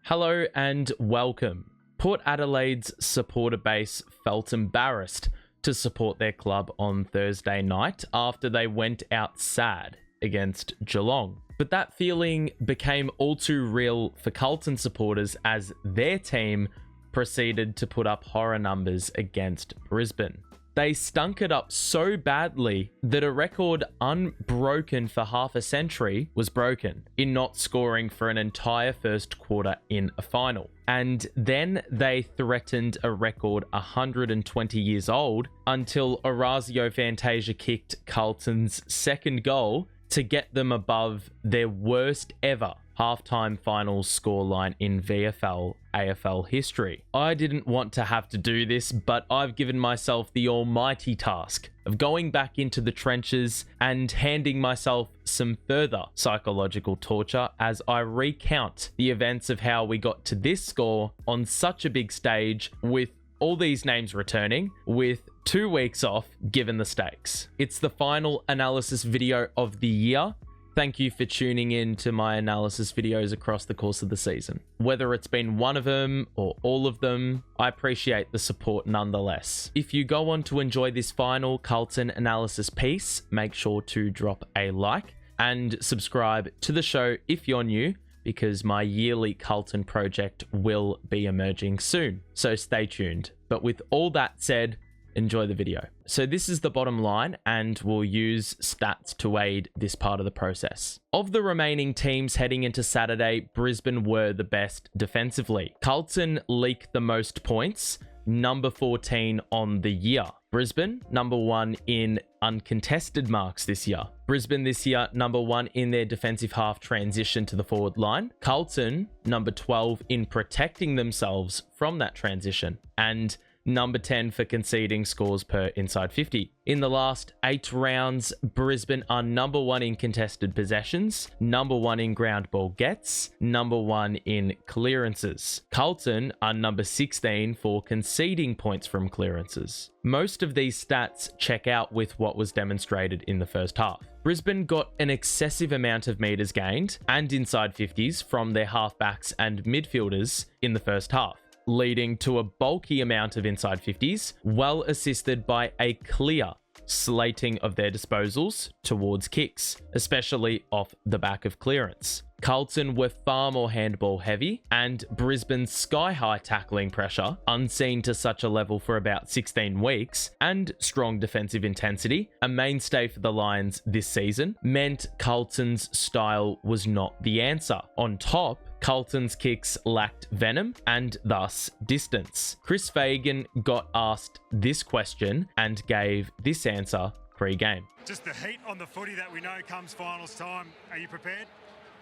Hello and welcome. Port Adelaide's supporter base felt embarrassed to support their club on Thursday night after they went out sad against Geelong. But that feeling became all too real for Carlton supporters as their team proceeded to put up horror numbers against Brisbane. They stunk it up so badly that a record unbroken for half a century was broken in not scoring for an entire first quarter in a final. And then they threatened a record 120 years old until Orazio Fantasia kicked Carlton's second goal to get them above their worst ever halftime finals scoreline in VFL AFL history. I didn't want to have to do this, but I've given myself the almighty task of going back into the trenches and handing myself some further psychological torture as I recount the events of how we got to this score on such a big stage with all these names returning with 2 weeks off given the stakes. It's the final analysis video of the year. Thank you for tuning in to my analysis videos across the course of the season. Whether it's been one of them or all of them, I appreciate the support nonetheless. If you go on to enjoy this final Carlton analysis piece, make sure to drop a like and subscribe to the show if you're new, because my yearly Carlton project will be emerging soon. So stay tuned. But with all that said, enjoy the video. So this is the bottom line, and we'll use stats to aid this part of the process. Of the remaining teams heading into Saturday, Brisbane were the best defensively. Carlton leaked the most points, number 14 on the year. Brisbane, number 1 in uncontested marks this year. Brisbane this year, number 1 in their defensive half transition to the forward line. Carlton, number 12 in protecting themselves from that transition. And number 10 for conceding scores per inside 50. In the last 8 rounds, Brisbane are number 1 in contested possessions, number 1 in ground ball gets, number 1 in clearances. Carlton are number 16 for conceding points from clearances. Most of these stats check out with what was demonstrated in the first half. Brisbane got an excessive amount of meters gained and inside 50s from their halfbacks and midfielders in the first half, leading to a bulky amount of inside 50s, well assisted by a clear slating of their disposals towards kicks, especially off the back of clearance. Carlton were far more handball heavy, and Brisbane's sky-high tackling pressure, unseen to such a level for about 16 weeks, and strong defensive intensity, a mainstay for the Lions this season, meant Carlton's style was not the answer. On top, Carlton's kicks lacked venom and thus distance. Chris Fagan got asked this question and gave this answer pre-game. Just the heat on the footy that we know comes finals time. Are you prepared?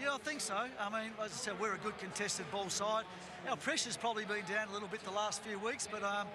Yeah, I think so. I mean, as I said, we're a good contested ball side. Our pressure's probably been down a little bit the last few weeks, but I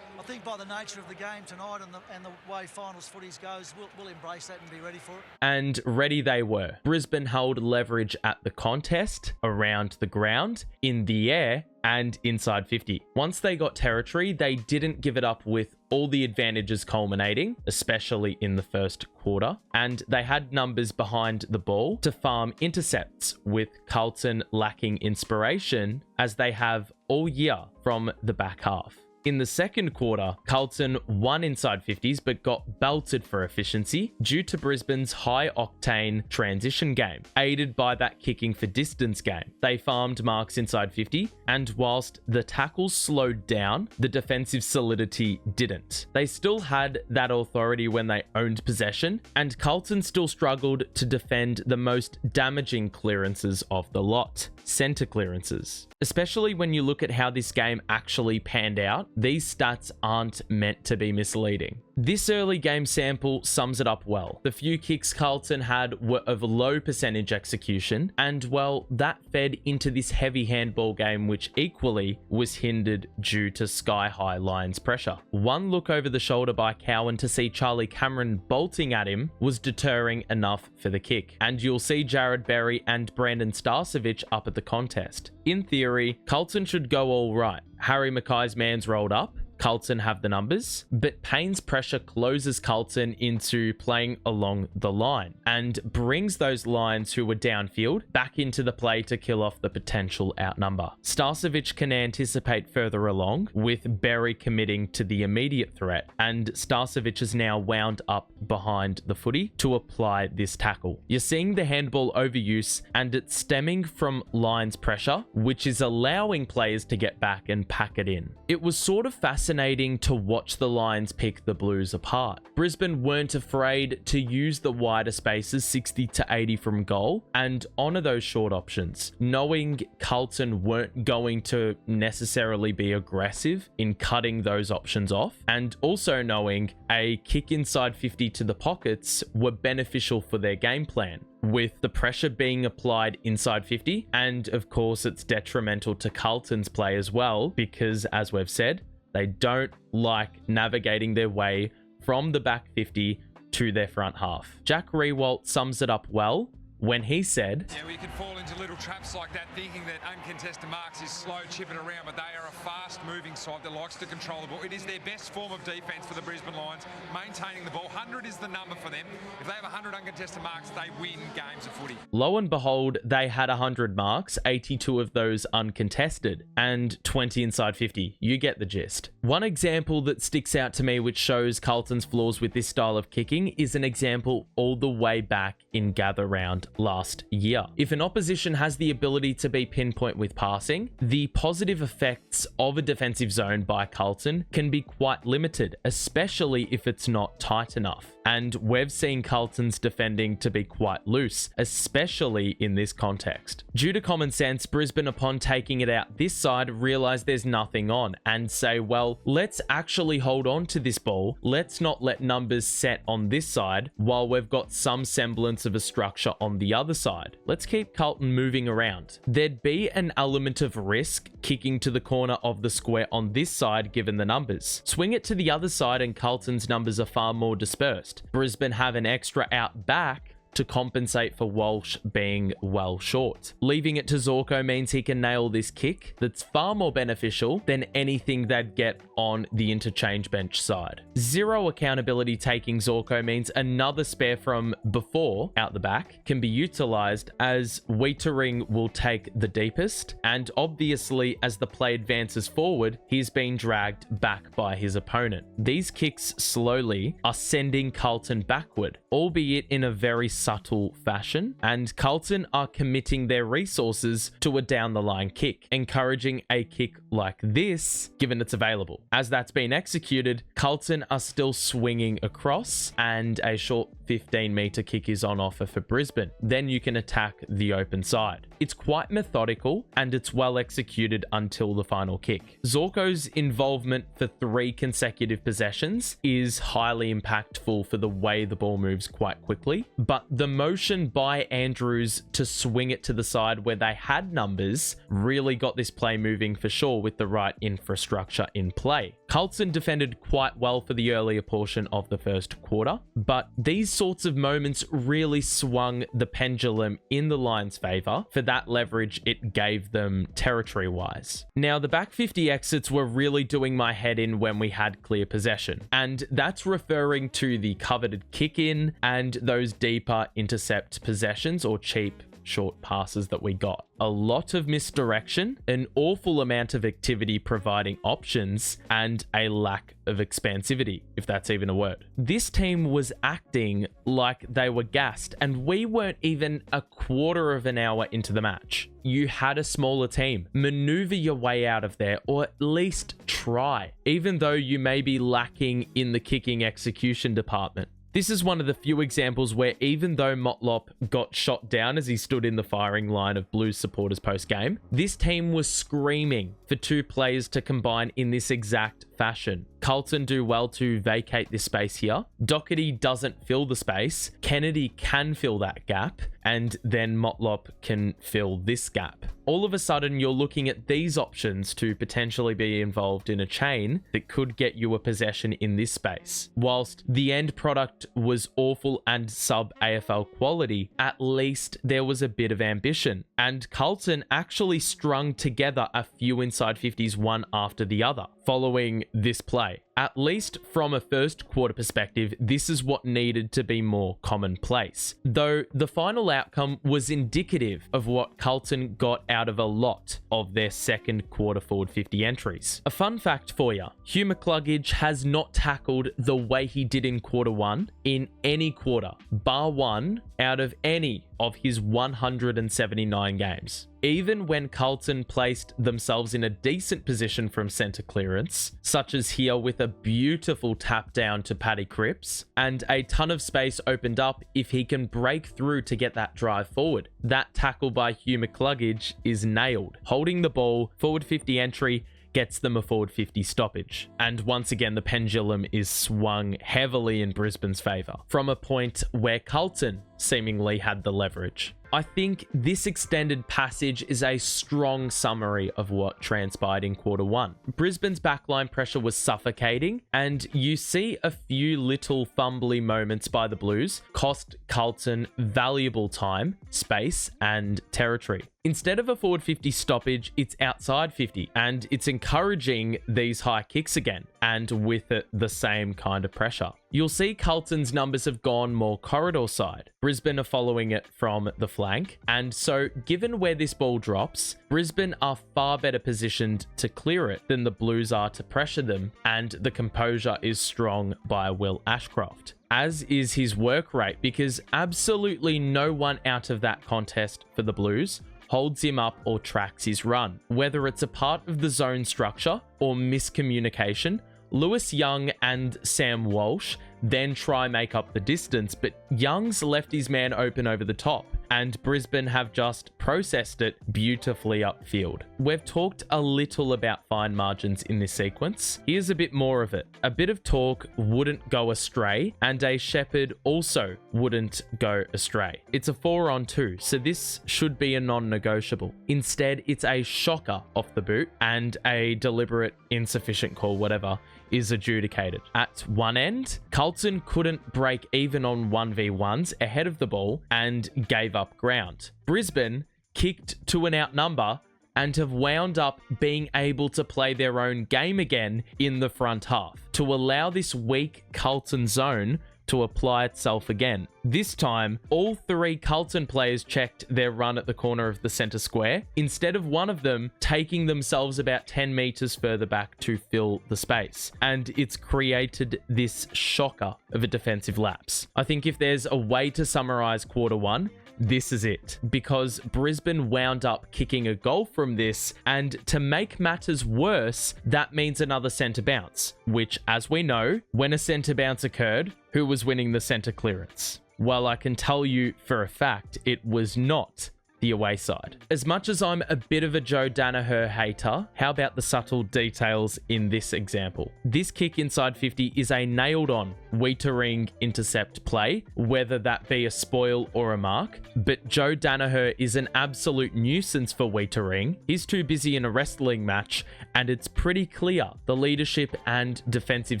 think by the nature of the game tonight and the way finals footies goes, we'll embrace that and be ready for it. And ready they were. Brisbane held leverage at the contest, around the ground, in the air, and inside 50. Once they got territory, they didn't give it up with all the advantages culminating, especially in the first quarter, and they had numbers behind the ball to farm intercepts, with Carlton lacking inspiration as they have all year from the back half. In the second quarter, Carlton won inside 50s but got belted for efficiency due to Brisbane's high-octane transition game, aided by that kicking for distance game. They farmed marks inside 50, and whilst the tackles slowed down, the defensive solidity didn't. They still had that authority when they owned possession, and Carlton still struggled to defend the most damaging clearances of the lot, centre clearances. Especially when you look at how this game actually panned out, these stats aren't meant to be misleading. This early game sample sums it up well. The few kicks Carlton had were of low percentage execution, and well, that fed into this heavy handball game, which equally was hindered due to sky-high Lions pressure. One look over the shoulder by Cowan to see Charlie Cameron bolting at him was deterring enough for the kick, and you'll see Jared Berry and Brandon Starcevich up at the contest. In theory, Carlton should go all right. Harry Mackay's man's rolled up, Carlton have the numbers, but Payne's pressure closes Carlton into playing along the line and brings those Lions who were downfield back into the play to kill off the potential outnumber. Starcevic can anticipate further along, with Berry committing to the immediate threat, and Starcevic is now wound up behind the footy to apply this tackle. You're seeing the handball overuse, and it's stemming from Lions pressure, which is allowing players to get back and pack it in. It was sort of fascinating to watch the Lions pick the Blues apart. Brisbane weren't afraid to use the wider spaces 60 to 80 from goal and honour those short options, knowing Carlton weren't going to necessarily be aggressive in cutting those options off, and also knowing a kick inside 50 to the pockets were beneficial for their game plan, with the pressure being applied inside 50, and of course it's detrimental to Carlton's play as well, because as we've said, they don't like navigating their way from the back 50 to their front half. Jack Rewalt sums it up well when he said, "Yeah, we can fall into little traps like that, thinking that uncontested marks is slow chipping around, but they are a fast-moving side that likes to control the ball. It is their best form of defence for the Brisbane Lions, maintaining the ball. 100 is the number for them. If they have 100 uncontested marks, they win games of footy." Lo and behold, they had 100 marks, 82 of those uncontested, and 20 inside 50. You get the gist. One example that sticks out to me which shows Carlton's flaws with this style of kicking is an example all the way back in Gather Round last year. If an opposition has the ability to be pinpoint with passing, the positive effects of a defensive zone by Carlton can be quite limited, especially if it's not tight enough. And we've seen Carlton's defending to be quite loose, especially in this context. Due to common sense, Brisbane, upon taking it out this side, realise there's nothing on and say, well, let's actually hold on to this ball. Let's not let numbers set on this side while we've got some semblance of a structure on the other side. Let's keep Carlton moving around. There'd be an element of risk kicking to the corner of the square on this side given the numbers. Swing it to the other side and Carlton's numbers are far more dispersed. Brisbane have an extra out back to compensate for Walsh being well short. Leaving it to Zorko means he can nail this kick that's far more beneficial than anything they'd get on the interchange bench side. Zero accountability taking Zorko means another spare from before out the back can be utilised, as Wiedering will take the deepest, and obviously as the play advances forward, he's being dragged back by his opponent. These kicks slowly are sending Carlton backward, albeit in a very subtle fashion, and Carlton are committing their resources to a down the line kick, encouraging a kick like this given it's available. As that's been executed, Carlton are still swinging across, and a short 15-meter kick is on offer for Brisbane. Then you can attack the open side. It's quite methodical and it's well executed until the final kick. Zorko's involvement for 3 consecutive possessions is highly impactful for the way the ball moves quite quickly, but the motion by Andrews to swing it to the side where they had numbers really got this play moving for sure with the right infrastructure in play. Carlton defended quite well for the earlier portion of the first quarter, but these sorts of moments really swung the pendulum in the Lions' favour for that leverage it gave them territory-wise. Now, the back 50 exits were really doing my head in when we had clear possession, and that's referring to the coveted kick-in and those deeper intercept possessions or cheap short passes that we got. A lot of misdirection, an awful amount of activity providing options, and a lack of expansivity, if that's even a word. This team was acting like they were gassed, and we weren't even a quarter of an hour into the match. You had a smaller team. Maneuver your way out of there, or at least try, even though you may be lacking in the kicking execution department. This is one of the few examples where even though Motlop got shot down as he stood in the firing line of Blues supporters post-game, this team was screaming for 2 players to combine in this exact fashion. Carlton do well to vacate this space here. Doherty doesn't fill the space. Kennedy can fill that gap. and then Motlop can fill this gap. All of a sudden, you're looking at these options to potentially be involved in a chain that could get you a possession in this space. Whilst the end product was awful and sub-AFL quality, at least there was a bit of ambition. And Carlton actually strung together a few inside 50s one after the other following this play. At least from a first quarter perspective, this is what needed to be more commonplace. Though the final outcome was indicative of what Carlton got out of a lot of their second quarter forward 50 entries. A fun fact for you, Hugh McCluggage has not tackled the way he did in quarter one in any quarter, bar one out of any of his 179 games. Even when Carlton placed themselves in a decent position from centre clearance, such as here with a beautiful tap down to Paddy Cripps, and a ton of space opened up if he can break through to get that drive forward. That tackle by Hugh McCluggage is nailed. Holding the ball, forward 50 entry, gets them a forward 50 stoppage. And once again, the pendulum is swung heavily in Brisbane's favour, from a point where Carlton seemingly had the leverage. I think this extended passage is a strong summary of what transpired in quarter one. Brisbane's backline pressure was suffocating, and you see a few little fumbly moments by the Blues cost Carlton valuable time, space, and territory. Instead of a forward 50 stoppage, it's outside 50, and it's encouraging these high kicks again, and with it, the same kind of pressure. You'll see Carlton's numbers have gone more corridor side. Brisbane are following it from the flank, and so given where this ball drops, Brisbane are far better positioned to clear it than the Blues are to pressure them, and the composure is strong by Will Ashcroft, as is his work rate, because absolutely no one out of that contest for the Blues holds him up or tracks his run. Whether it's a part of the zone structure or miscommunication, Lewis Young and Sam Walsh then try make up the distance, but Young's left his man open over the top, and Brisbane have just processed it beautifully upfield. We've talked a little about fine margins in this sequence. Here's a bit more of it. A bit of talk wouldn't go astray, and a shepherd also wouldn't go astray. It's a 4-on-2, so this should be a non-negotiable. Instead, it's a shocker off the boot, and a deliberate insufficient call, whatever, is adjudicated. At one end, Carlton couldn't break even on 1v1s ahead of the ball and gave up ground. Brisbane kicked to an outnumber and have wound up being able to play their own game again in the front half to allow this weak Carlton zone to apply itself again. This time, all three Carlton players checked their run at the corner of the centre square, instead of one of them taking themselves about 10 metres further back to fill the space. And it's created this shocker of a defensive lapse. I think if there's a way to summarise quarter one, this is it, because Brisbane wound up kicking a goal from this, and to make matters worse, that means another centre bounce, which, as we know, when a centre bounce occurred, who was winning the centre clearance? Well, I can tell you for a fact, it was not the away side. As much as I'm a bit of a Joe Danaher hater, how about the subtle details in this example? This kick inside 50 is a nailed on Wiedering intercept play, whether that be a spoil or a mark, but Joe Danaher is an absolute nuisance for Wiedering. He's too busy in a wrestling match, and it's pretty clear the leadership and defensive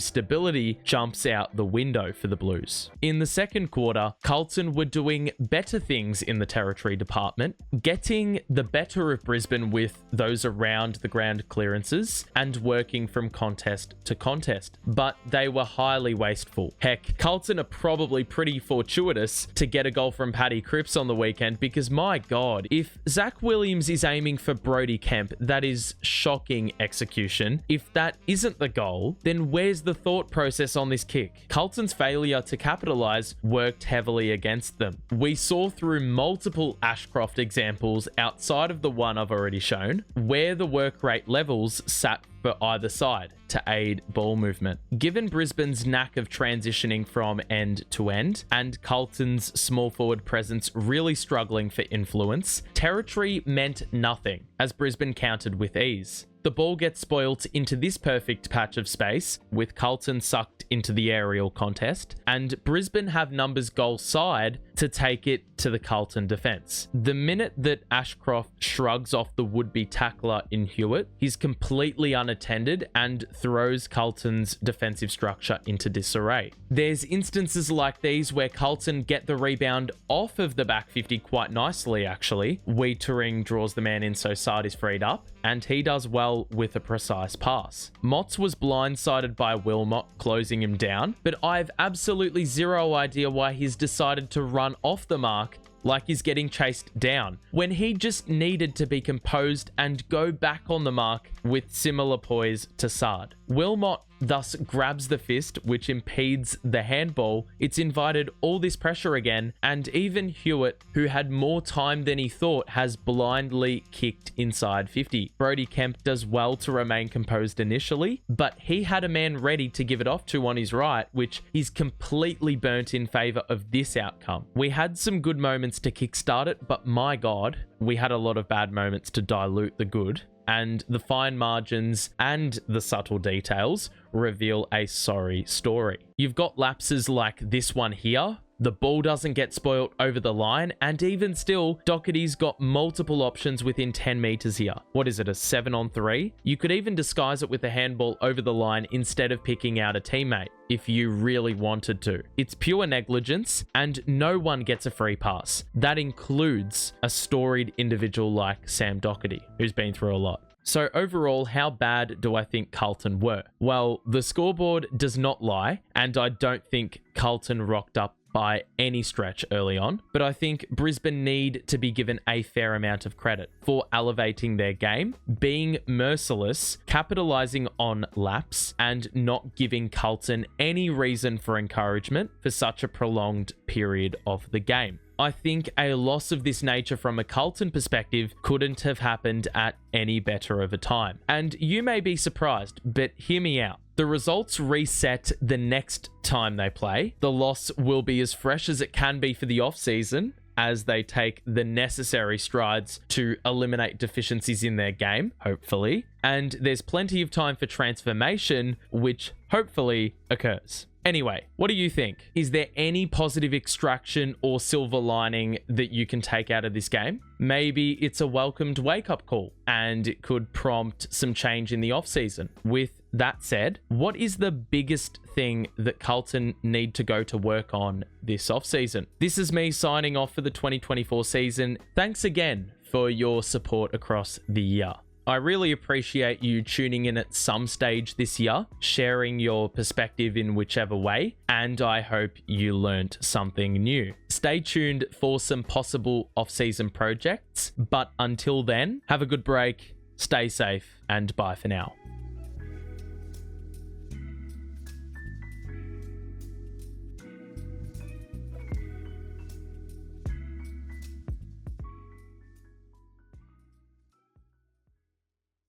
stability jumps out the window for the Blues. In the second quarter, Carlton were doing better things in the territory department, getting the better of Brisbane with those around the ground clearances and working from contest to contest, but they were highly wasteful. Heck, Carlton are probably pretty fortuitous to get a goal from Paddy Cripps on the weekend, because my God, if Zach Williams is aiming for Brody Kemp, that is shocking execution. If that isn't the goal, then where's the thought process on this kick? Carlton's failure to capitalise worked heavily against them. We saw through multiple Ashcroft examples outside of the one I've already shown, where the work rate levels sat for either side to aid ball movement. Given Brisbane's knack of transitioning from end to end, and Carlton's small forward presence really struggling for influence, territory meant nothing as Brisbane countered with ease. The ball gets spoilt into this perfect patch of space, with Carlton sucked into the aerial contest, and Brisbane have numbers goal side to take it to the Carlton defence. The minute that Ashcroft shrugs off the would-be tackler in Hewitt, he's completely unattended and throws Carlton's defensive structure into disarray. There's instances like these where Carlton get the rebound off of the back 50 quite nicely, actually. Wiedering draws the man in so Sard is freed up, and he does well with a precise pass. Motts was blindsided by Wilmot closing him down, but I have absolutely zero idea why he's decided to run off the mark like he's getting chased down, when he just needed to be composed and go back on the mark with similar poise to Sard. Wilmot thus grabs the fist, which impedes the handball. It's invited all this pressure again, and even Hewitt, who had more time than he thought, has blindly kicked inside 50. Brodie Kemp does well to remain composed initially, but he had a man ready to give it off to on his right, which he's completely burnt in favour of this outcome. We had some good moments to kickstart it, but my God, we had a lot of bad moments to dilute the good. And the fine margins and the subtle details reveal a sorry story. You've got lapses like this one here. The ball doesn't get spoilt over the line, and even still, Doherty's got multiple options within 10 meters here. What is it, a 7-on-3? You could even disguise it with a handball over the line instead of picking out a teammate, if you really wanted to. It's pure negligence, and no one gets a free pass. That includes a storied individual like Sam Doherty, who's been through a lot. So overall, how bad do I think Carlton were? Well, the scoreboard does not lie, and I don't think Carlton rocked up by any stretch early on, but I think Brisbane need to be given a fair amount of credit for elevating their game, being merciless, capitalizing on laps, and not giving Carlton any reason for encouragement for such a prolonged period of the game. I think a loss of this nature from a Carlton perspective couldn't have happened at any better of a time. And you may be surprised, but hear me out. The results reset the next time they play. The loss will be as fresh as it can be for the off-season, as they take the necessary strides to eliminate deficiencies in their game, hopefully. And there's plenty of time for transformation, which hopefully occurs. Anyway, what do you think? Is there any positive extraction or silver lining that you can take out of this game? Maybe it's a welcomed wake-up call, and it could prompt some change in the off-season. With that said, what is the biggest thing that Carlton need to go to work on this off-season? This is me signing off for the 2024 season. Thanks again for your support across the year. I really appreciate you tuning in at some stage this year, sharing your perspective in whichever way, and I hope you learnt something new. Stay tuned for some possible off-season projects, but until then, have a good break, stay safe, and bye for now.